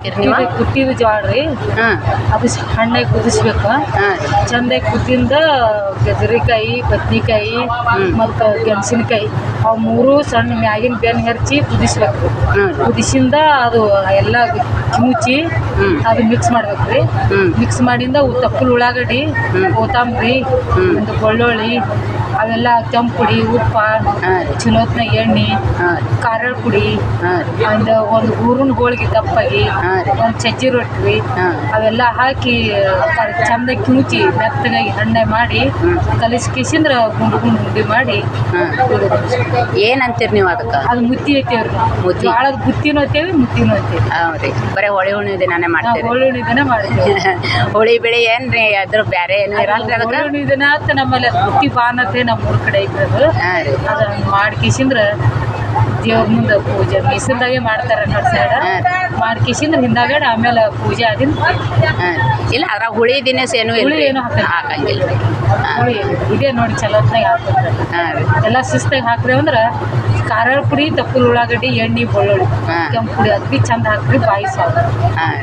ನೀವು ಕುಟ್ಟಿದ ಜ್ವಾಳ ರೀ, ಹಾಂ ಅದು ಹಣ್ಣಾಗಿ ಕುದಿಸ್ಬೇಕು. ಹಾಂ ಚಂದಾಗಿ ಕುದ್ದಿಂದ ಗಜರಿಕಾಯಿ, ಬದ್ನಿಕಾಯಿ ಮತ್ತು ಗೆಣಸಿನಕಾಯಿ ಅವು ಮೂರು ಸಣ್ಣ ಮ್ಯಾಗಿನ ಬೆನ್ನು ಹೆರ್ಚಿ ಕುದಿಸ್ಬೇಕು. ಕುದಿಸಿಂದ ಅದು ಎಲ್ಲ ಕಿವುಚಿ ಅದು ಮಿಕ್ಸ್ ಮಾಡ್ಬೇಕು ರೀ. ಮಿಕ್ಸ್ ಮಾಡಿಂದ ತಪ್ಪಲು ಉಳ್ಳಾಗಡ್ಡಿ, ಕೊತ್ತಂಬರಿ, ಒಂದು ಬೆಳ್ಳುಳ್ಳಿ ಅವೆಲ್ಲ ಕೆಂಪು ಪುಡಿ, ಉಪ್ಪ, ಚಲೋತ್ನ ಎಣ್ಣೆ, ಖಾರ ಪುಡಿ, ಒಂದು ಹೂರಿನ ಹೋಳಿಗೆ ದಪ್ಪಾಗಿ, ಒಂದು ಸಜ್ಜಿ ರೊಟ್ಟಿ ಅವೆಲ್ಲ ಹಾಕಿ ಚಂದ ಕಿವುಚಿ ಮೆತ್ತಗಾಗಿ ಹಣ್ಣೆ ಮಾಡಿ ಕಲಿಸ್ಕಿಸಿಂದ್ರ ಗುಂಡು ಗುಂಡು ಉಂಡೆ ಮಾಡಿ ಏನಂತೀರಿ ನೀವು ಅದಕ್ಕೆ? ಅದು ಮುತ್ತಿ ಐತೇವ್ರಿ. ಮುತ್ತಿ. ಜ್ವಾಳದ ಬುತ್ತಿನೂ ಐತೇವಿ, ಮುತ್ತಿನೂ ಐತೇವಿ. ಹೌದ್ರಿ, ಬರೀ ಹೋಳಿ ಹುಣ್ಣಿಮೆ ದಿನಾನೇ ಮಾಡ್ತೀರಿ? ಹೋಳಿ ಹುಣ್ಣಿಮೆ ದಿನ ಮಾಡ್ತೇವೆ. ಹೋಳಿ ಬೆಳೆ ಏನ್ರಿ ಅದ್ರ ಬೇರೆ ಏನು ಇರಲ್ರಿ ಅದಕ್ಕೆ? ಹೋಳಿ ಹುಣ್ಣಿಮೆ ದಿನ ಅಂತ ನಮ್ಮಲ್ಲಿ ಬುತ್ತಿ ಬಾನತ್ತೆ ನಮ್ಮ ಊರ ಕಡೆ ಐತೆ ಅದು. ಹಾಂ ರೀ. ಅದನ್ನ ಮಾಡ್ಕಿಸಿಂದ್ರ ದೇವ್ರ ಮುಂದೆ ಪೂಜೆ ಮೀಸಲ್ದಾಗೆ ಮಾಡ್ತಾರೆ ಕಡೆ ಸೈಡ. ಮಾಡ್ಕಿಸಿಂದ್ರ ಹಿಂದಾಗಡೆ ಆಮೇಲೆ ಪೂಜೆ ಆದಿಂದ ಹಾಂ ಇಲ್ಲ ಅದ್ರಾಗ ಹುಳಿ ದಿನಸ್ ಏನು ಇಲ್ಲ ಹುಳಿ ಏನು ಹಾಕಂಗಿಲ್ಲ ರೀ. ಹುಳಿ ಇದೇ ನೋಡಿ ಚಲೋತ್ನಾಗ ಹಾಕ್ತಾರೆ. ಹಾಂ ರೀ. ಎಲ್ಲ ಶಿಸ್ತಾಗಿ ಹಾಕ್ರಿ ಅಂದ್ರೆ ಖಾರ ಪುಡಿ, ತಪ್ಪಲು ಉಳ್ಳಾಗಡ್ಡಿ, ಎಣ್ಣೆ, ಬೆಳ್ಳುಳ್ಳಿ, ಕೆಂಪು ಪುಡಿ ಅದು ಚಂದ ಹಾಕ್ರಿ ಬಾಯಿ ಸಾಕು. ಹಾಂ